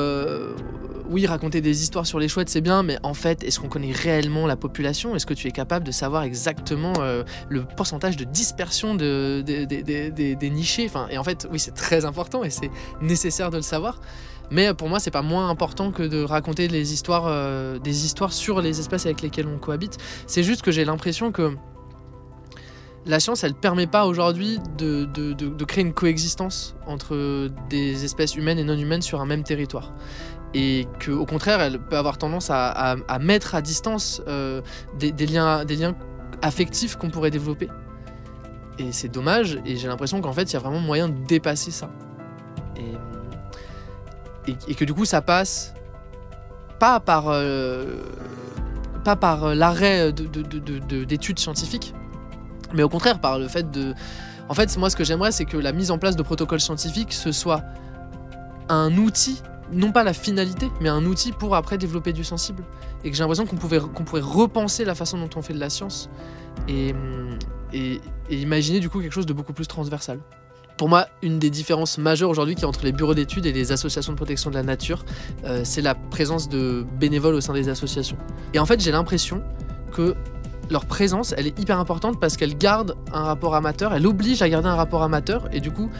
oui, raconter des histoires sur les chouettes, c'est bien, mais en fait, est-ce qu'on connaît réellement la population ? Est-ce que tu es capable de savoir exactement le pourcentage de dispersion des nichés ? Et en fait, oui, c'est très important et c'est nécessaire de le savoir. Mais pour moi, c'est pas moins important que de raconter des histoires sur les espèces avec lesquelles on cohabite. C'est juste que j'ai l'impression que la science, elle ne permet pas aujourd'hui de créer une coexistence entre des espèces humaines et non humaines sur un même territoire. Et qu'au contraire, elle peut avoir tendance à mettre à distance des liens affectifs qu'on pourrait développer. Et c'est dommage, et j'ai l'impression qu'en fait, il y a vraiment moyen de dépasser ça. Et que du coup, ça passe pas par l'arrêt d'études scientifiques, mais au contraire par le fait de... En fait, moi, ce que j'aimerais, c'est que la mise en place de protocoles scientifiques, ce soit un outil, non pas la finalité, mais un outil pour après développer du sensible. Et que j'ai l'impression qu'on pourrait repenser la façon dont on fait de la science et imaginer du coup quelque chose de beaucoup plus transversal. Pour moi, une des différences majeures aujourd'hui qu'il y a entre les bureaux d'études et les associations de protection de la nature, c'est la présence de bénévoles au sein des associations. Et en fait, j'ai l'impression que leur présence, elle est hyper importante parce qu'elle garde un rapport amateur, elle oblige à garder un rapport amateur et du coup,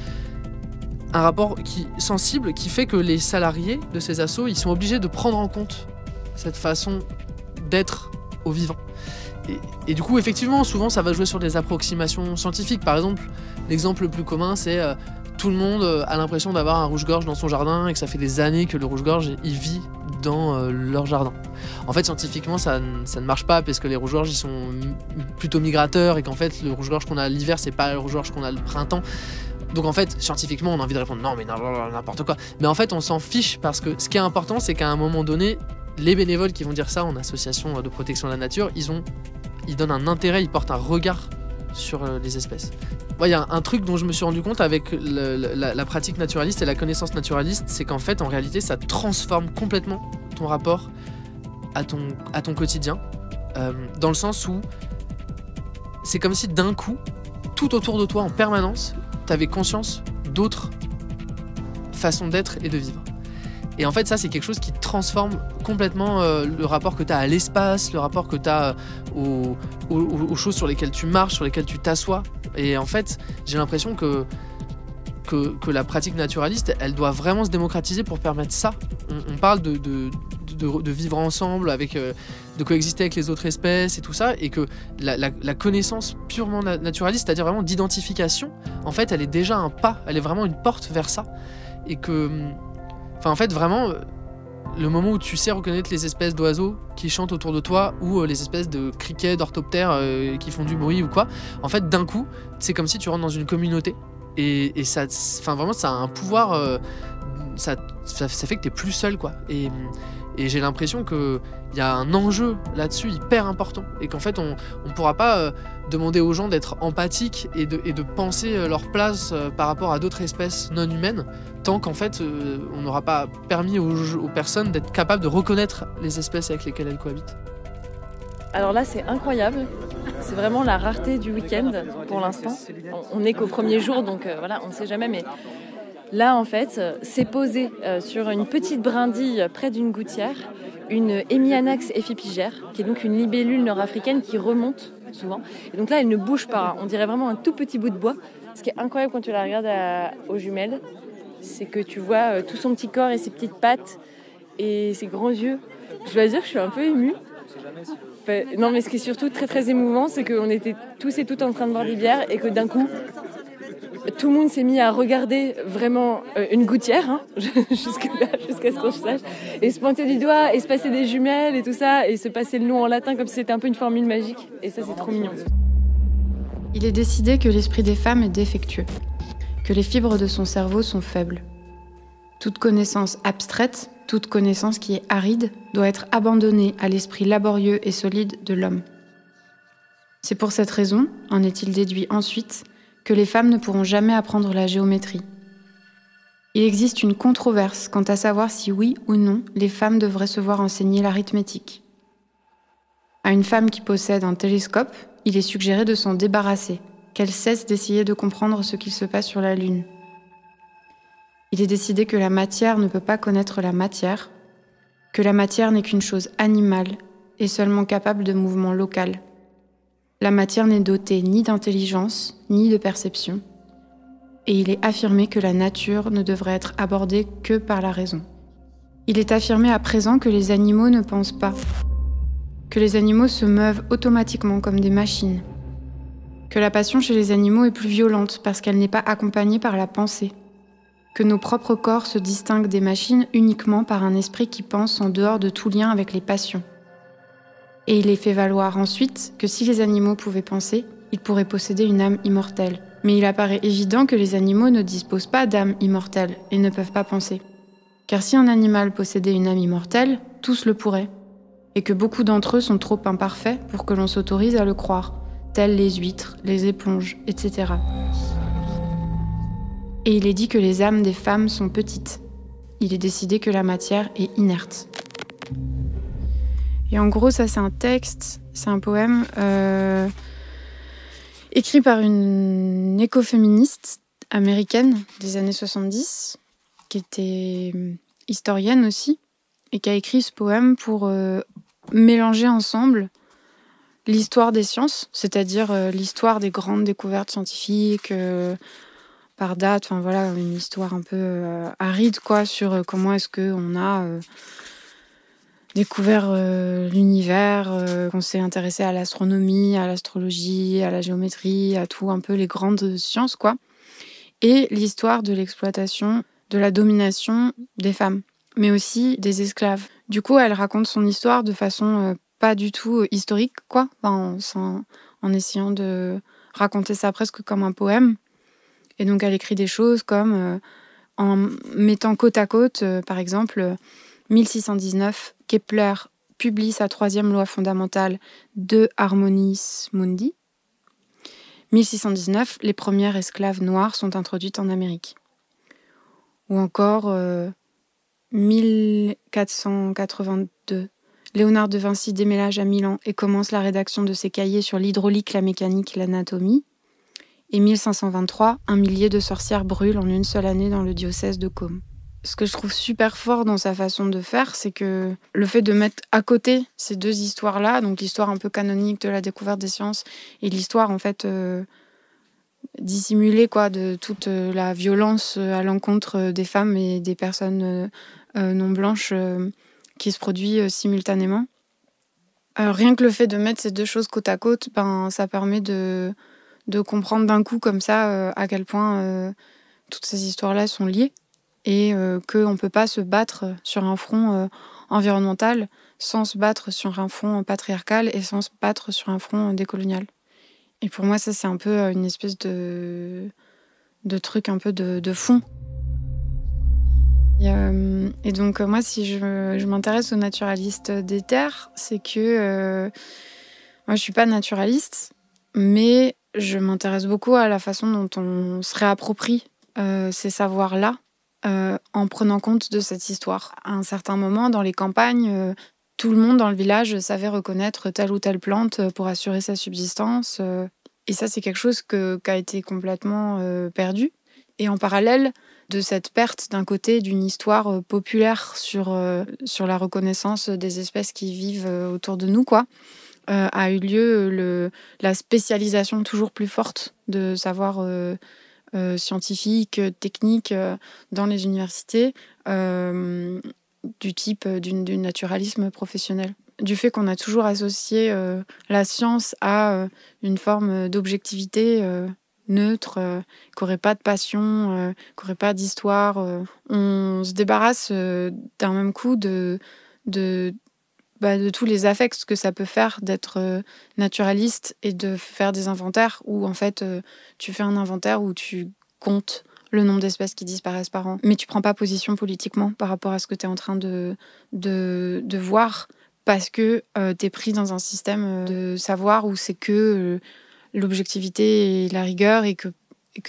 un rapport sensible qui fait que les salariés de ces assos, ils sont obligés de prendre en compte cette façon d'être au vivant. Et du coup, effectivement, souvent, ça va jouer sur des approximations scientifiques. Par exemple, l'exemple le plus commun, c'est tout le monde a l'impression d'avoir un rouge-gorge dans son jardin et que ça fait des années que le rouge-gorge, il vit dans leur jardin. En fait, scientifiquement, ça ne marche pas parce que les rouges-gorges, ils sont plutôt migrateurs et qu'en fait, le rouge-gorge qu'on a l'hiver, c'est pas le rouge-gorge qu'on a le printemps. Donc en fait, scientifiquement, on a envie de répondre non, mais n'importe quoi. Mais en fait, on s'en fiche parce que ce qui est important, c'est qu'à un moment donné, les bénévoles qui vont dire ça en association de protection de la nature, ils donnent un intérêt, ils portent un regard sur les espèces. Il y a un truc dont je me suis rendu compte avec la pratique naturaliste et la connaissance naturaliste, c'est qu'en fait, en réalité, ça transforme complètement ton rapport à ton quotidien, dans le sens où c'est comme si d'un coup, tout autour de toi, en permanence, tu avais conscience d'autres façons d'être et de vivre. Et en fait, ça, c'est quelque chose qui transforme complètement le rapport que tu as à l'espace, le rapport que tu as aux choses sur lesquelles tu marches, sur lesquelles tu t'assois. Et en fait, j'ai l'impression que la pratique naturaliste, elle doit vraiment se démocratiser pour permettre ça. On parle de vivre ensemble, de coexister avec les autres espèces et tout ça, et que la connaissance purement naturaliste, c'est-à-dire vraiment d'identification, en fait, elle est déjà un pas, elle est vraiment une porte vers ça. Et que... Enfin, en fait, vraiment, le moment où tu sais reconnaître les espèces d'oiseaux qui chantent autour de toi ou les espèces de criquets, d'orthoptères qui font du bruit ou quoi, en fait, d'un coup, c'est comme si tu rentres dans une communauté. Et ça, enfin, vraiment, ça a un pouvoir... ça fait que t'es plus seul, quoi. Et j'ai l'impression qu'il y a un enjeu là-dessus hyper important. Et qu'en fait, on pourra pas demander aux gens d'être empathiques et de penser leur place par rapport à d'autres espèces non humaines, tant qu'en fait, on n'aura pas permis aux personnes d'être capables de reconnaître les espèces avec lesquelles elles cohabitent. Alors là, c'est incroyable. C'est vraiment la rareté du week-end pour l'instant. On n'est qu'au premier jour, donc voilà, on ne sait jamais, mais... Là, en fait, c'est posé sur une petite brindille près d'une gouttière, une Hemianax effipigère, qui est donc une libellule nord-africaine qui remonte souvent. Et donc là, elle ne bouge pas. On dirait vraiment un tout petit bout de bois. Ce qui est incroyable quand tu la regardes aux jumelles, c'est que tu vois tout son petit corps et ses petites pattes et ses grands yeux. Je dois dire que je suis un peu émue. Non, mais ce qui est surtout très très émouvant, c'est qu'on était tous et toutes en train de boire des bières et que d'un coup... tout le monde s'est mis à regarder vraiment une gouttière, hein, jusqu'à ce qu'on sache, et se pointer du doigt, et se passer des jumelles et tout ça, et se passer le nom en latin comme si c'était un peu une formule magique. Et ça, c'est trop mignon. Il est décidé que l'esprit des femmes est défectueux, que les fibres de son cerveau sont faibles. Toute connaissance abstraite, toute connaissance qui est aride, doit être abandonnée à l'esprit laborieux et solide de l'homme. C'est pour cette raison, en est-il déduit ensuite, que les femmes ne pourront jamais apprendre la géométrie. Il existe une controverse quant à savoir si oui ou non les femmes devraient se voir enseigner l'arithmétique. À une femme qui possède un télescope, il est suggéré de s'en débarrasser, qu'elle cesse d'essayer de comprendre ce qu'il se passe sur la Lune. Il est décidé que la matière ne peut pas connaître la matière, que la matière n'est qu'une chose animale et seulement capable de mouvement local. La matière n'est dotée ni d'intelligence, ni de perception, et il est affirmé que la nature ne devrait être abordée que par la raison. Il est affirmé à présent que les animaux ne pensent pas, que les animaux se meuvent automatiquement comme des machines, que la passion chez les animaux est plus violente parce qu'elle n'est pas accompagnée par la pensée, que nos propres corps se distinguent des machines uniquement par un esprit qui pense en dehors de tout lien avec les passions. Et il est fait valoir ensuite que si les animaux pouvaient penser, ils pourraient posséder une âme immortelle. Mais il apparaît évident que les animaux ne disposent pas d'âme immortelle et ne peuvent pas penser. Car si un animal possédait une âme immortelle, tous le pourraient. Et que beaucoup d'entre eux sont trop imparfaits pour que l'on s'autorise à le croire, tels les huîtres, les éponges, etc. Et il est dit que les âmes des femmes sont petites. Il est décidé que la matière est inerte. Et en gros, ça c'est un texte, c'est un poème écrit par une écoféministe américaine des années 70, qui était historienne aussi, et qui a écrit ce poème pour mélanger ensemble l'histoire des sciences, c'est-à-dire l'histoire des grandes découvertes scientifiques, par date, enfin voilà, une histoire un peu aride quoi, sur comment est-ce qu'on a découvert l'univers, qu'on s'est intéressé à l'astronomie, à l'astrologie, à la géométrie, à tout un peu les grandes sciences quoi, et l'histoire de l'exploitation, de la domination des femmes, mais aussi des esclaves. Du coup, elle raconte son histoire de façon pas du tout historique quoi, en essayant de raconter ça presque comme un poème. Et donc, elle écrit des choses comme, en mettant côte à côte, par exemple, 1619, Kepler publie sa 3e loi fondamentale de Harmonies Mundi. 1619, les premières esclaves noires sont introduites en Amérique. Ou encore, 1482, Léonard de Vinci déménage à Milan et commence la rédaction de ses cahiers sur l'hydraulique, la mécanique et l'anatomie. Et 1523, un millier de sorcières brûlent en une seule année dans le diocèse de Côme. Ce que je trouve super fort dans sa façon de faire, c'est que le fait de mettre à côté ces deux histoires-là, donc l'histoire un peu canonique de la découverte des sciences et l'histoire en fait dissimulée quoi, de toute la violence à l'encontre des femmes et des personnes non blanches qui se produit simultanément. Rien que le fait de mettre ces deux choses côte à côte, ça permet de comprendre d'un coup comme ça à quel point toutes ces histoires-là sont liées et qu'on ne peut pas se battre sur un front environnemental sans se battre sur un front patriarcal et sans se battre sur un front décolonial. Et pour moi, ça, c'est un peu une espèce de truc un peu de fond. Et donc, moi, si je m'intéresse aux naturalistes des terres, c'est que moi, je ne suis pas naturaliste, mais je m'intéresse beaucoup à la façon dont on se réapproprie ces savoirs-là en prenant compte de cette histoire. À un certain moment, dans les campagnes, tout le monde dans le village savait reconnaître telle ou telle plante pour assurer sa subsistance. Et ça, c'est quelque chose qui a été complètement perdu. Et en parallèle de cette perte, d'un côté, d'une histoire populaire sur la reconnaissance des espèces qui vivent autour de nous, quoi, a eu lieu la spécialisation toujours plus forte de savoirs scientifiques, techniques dans les universités, du type du naturalisme professionnel. Du fait qu'on a toujours associé la science à une forme d'objectivité neutre, qui n'aurait pas de passion, qui n'aurait pas d'histoire. On se débarrasse d'un même coup de tous les affects que ça peut faire d'être naturaliste et de faire des inventaires où en fait tu fais un inventaire où tu comptes le nombre d'espèces qui disparaissent par an, mais tu prends pas position politiquement par rapport à ce que tu es en train de voir, parce que tu es pris dans un système de savoir où c'est que l'objectivité et la rigueur, et que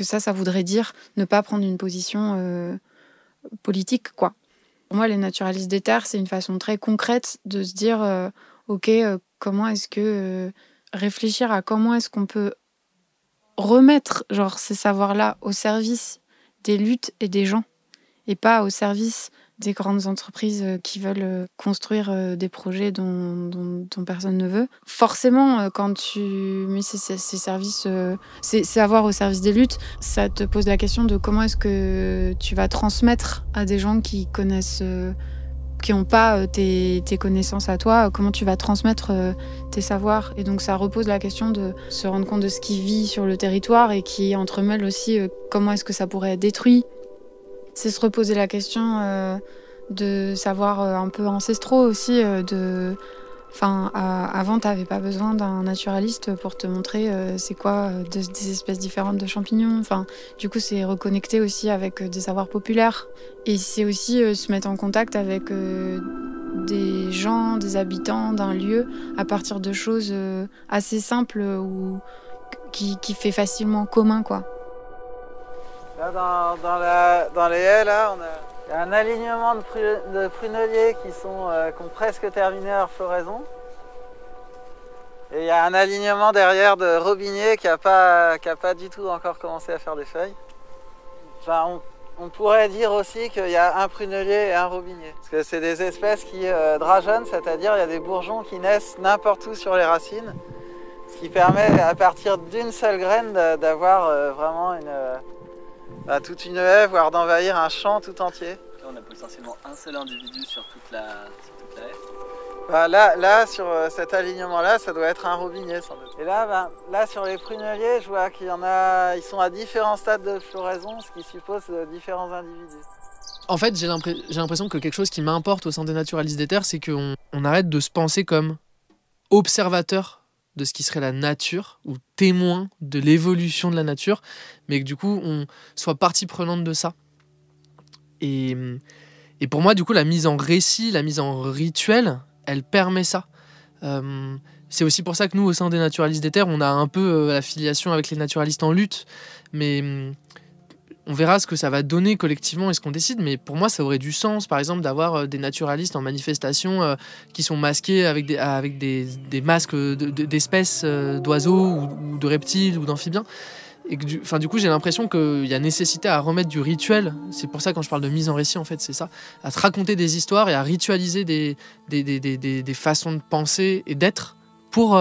ça voudrait dire ne pas prendre une position politique, quoi. Pour moi, les naturalistes des terres, c'est une façon très concrète de se dire comment est-ce que réfléchir à comment est-ce qu'on peut remettre ces savoirs-là au service des luttes et des gens, et pas au service des grandes entreprises qui veulent construire des projets dont personne ne veut. Forcément, quand tu mets ces services, ces savoirs au service des luttes, ça te pose la question de comment est-ce que tu vas transmettre à des gens qui connaissent, qui n'ont pas tes connaissances à toi, comment tu vas transmettre tes savoirs. Et donc ça repose la question de se rendre compte de ce qui vit sur le territoire et qui entremêle aussi comment est-ce que ça pourrait être détruit. C'est se reposer la question de savoirs un peu ancestraux aussi. Avant, tu n'avais pas besoin d'un naturaliste pour te montrer c'est quoi des espèces différentes de champignons. Du coup, c'est reconnecter aussi avec des savoirs populaires. Et c'est aussi se mettre en contact avec des gens, des habitants d'un lieu à partir de choses assez simples ou qui fait facilement commun, quoi. Là, dans les haies, là, il y a un alignement de pruneliers qui ont presque terminé leur floraison. Et il y a un alignement derrière de robiniers qui a pas du tout encore commencé à faire des feuilles. On pourrait dire aussi qu'il y a un prunelier et un robinier. Parce que c'est des espèces qui drageonnent, c'est-à-dire il y a des bourgeons qui naissent n'importe où sur les racines. Ce qui permet, à partir d'une seule graine, d'avoir vraiment toute une haie, voire d'envahir un champ tout entier. On a potentiellement un seul individu sur toute la haie. Là, sur cet alignement-là, ça doit être un robinier sans doute. Et là, sur les pruneliers, je vois qu'il y en a, ils sont à différents stades de floraison, ce qui suppose différents individus. En fait, j'ai l'impression que quelque chose qui m'importe au sein des naturalistes des terres, c'est qu'on arrête de se penser comme observateur de ce qui serait la nature, ou témoin de l'évolution de la nature, mais que du coup, on soit partie prenante de ça. Et pour moi, du coup, la mise en récit, la mise en rituel, elle permet ça. C'est aussi pour ça que nous, au sein des naturalistes des terres, on a un peu la filiation avec les naturalistes en lutte, mais on verra ce que ça va donner collectivement et ce qu'on décide, mais pour moi ça aurait du sens par exemple d'avoir des naturalistes en manifestation qui sont masqués avec des masques d'espèces d'oiseaux ou de reptiles ou d'amphibiens. Et que du coup j'ai l'impression qu'il y a nécessité à remettre du rituel. C'est pour ça quand je parle de mise en récit en fait c'est ça, à te raconter des histoires et à ritualiser des façons de penser et d'être pour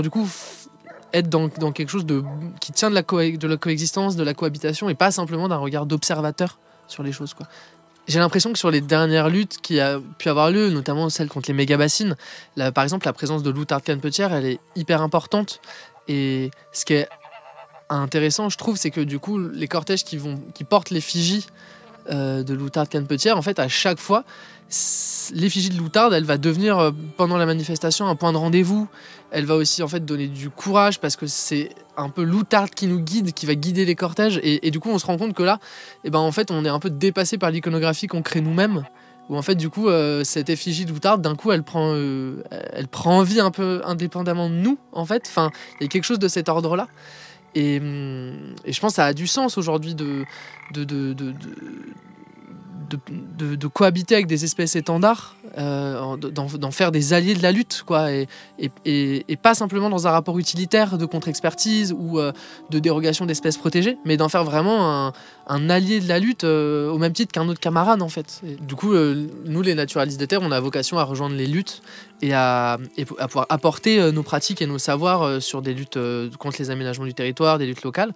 du coup être dans quelque chose qui tient de la coexistence, de la cohabitation, et pas simplement d'un regard d'observateur sur les choses, quoi. J'ai l'impression que sur les dernières luttes qui a pu avoir lieu, notamment celle contre les méga-bassines, par exemple la présence de l'outarde canepetière, elle est hyper importante. Et ce qui est intéressant, je trouve, c'est que du coup, les cortèges qui portent l'effigie de l'outarde canepetière, en fait, à chaque fois, l'effigie de l'outarde, elle va devenir pendant la manifestation un point de rendez-vous. Elle va aussi en fait donner du courage parce que c'est un peu l'outarde qui nous guide, qui va guider les cortèges. Et du coup, on se rend compte que là, en fait, on est un peu dépassé par l'iconographie qu'on crée nous-mêmes. Où en fait, du coup, cette effigie de l'outarde, d'un coup, elle prend vie un peu indépendamment de nous, en fait. Enfin, il y a quelque chose de cet ordre-là. Et je pense que ça a du sens aujourd'hui de cohabiter avec des espèces étendards, d'en faire des alliés de la lutte, quoi, et pas simplement dans un rapport utilitaire de contre-expertise ou de dérogation d'espèces protégées, mais d'en faire vraiment un allié de la lutte au même titre qu'un autre camarade, en fait. Et du coup, nous, les naturalistes des terres, on a vocation à rejoindre les luttes et à pouvoir apporter nos pratiques et nos savoirs sur des luttes contre les aménagements du territoire, des luttes locales.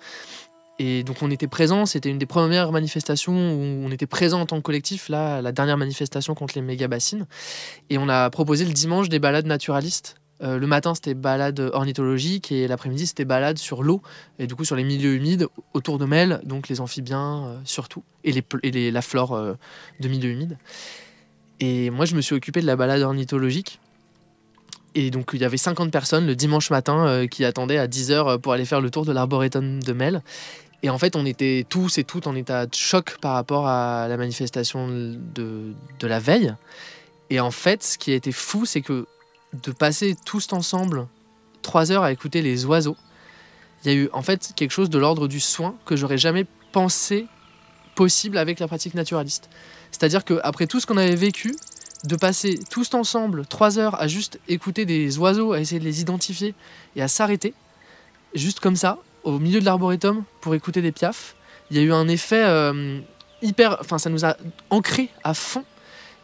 Et donc on était présents, c'était une des premières manifestations où on était présents en tant que collectif, là, la dernière manifestation contre les méga-bassines. Et on a proposé le dimanche des balades naturalistes Le matin, c'était balade ornithologique et l'après-midi, c'était balade sur l'eau et du coup sur les milieux humides autour de Melle, donc les amphibiens surtout, et la flore de milieux humides. Et moi, je me suis occupé de la balade ornithologique. Et donc, il y avait 50 personnes le dimanche matin qui attendaient à 10h pour aller faire le tour de l'arboretum de Melle. Et en fait, on était tous et toutes en état de choc par rapport à la manifestation de la veille. Et en fait, ce qui a été fou, c'est que de passer tous ensemble 3 heures à écouter les oiseaux, il y a eu en fait quelque chose de l'ordre du soin que j'aurais jamais pensé possible avec la pratique naturaliste. C'est-à-dire qu'après tout ce qu'on avait vécu, de passer tous ensemble 3 heures à juste écouter des oiseaux, à essayer de les identifier et à s'arrêter, juste comme ça, au milieu de l'arboretum, pour écouter des piafs, il y a eu un effet ça nous a ancrés à fond.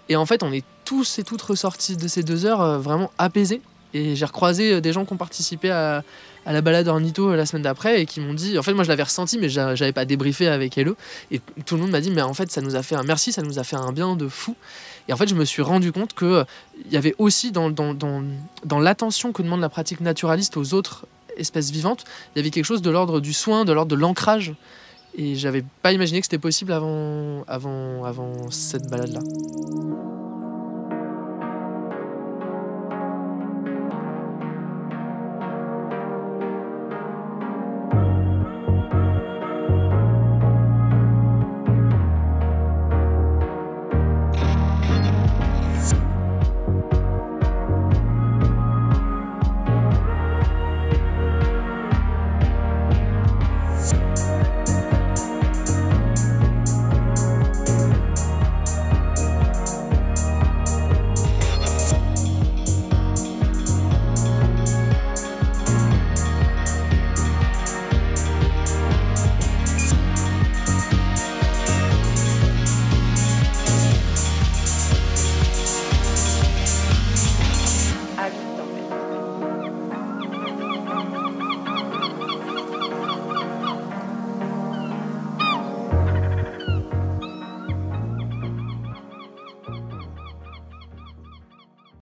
Et en fait, on est tous et toutes ressortis de ces 2 heures vraiment apaisés. Et j'ai recroisé des gens qui ont participé à la balade ornitho la semaine d'après et qui m'ont dit, en fait moi je l'avais ressenti mais j'avais pas débriefé avec eux, et tout le monde m'a dit mais en fait ça nous a fait un bien de fou. Et en fait je me suis rendu compte que il y avait aussi dans l'attention que demande la pratique naturaliste aux autres espèces vivantes, il y avait quelque chose de l'ordre du soin, de l'ordre de l'ancrage, et j'avais pas imaginé que c'était possible avant cette balade là.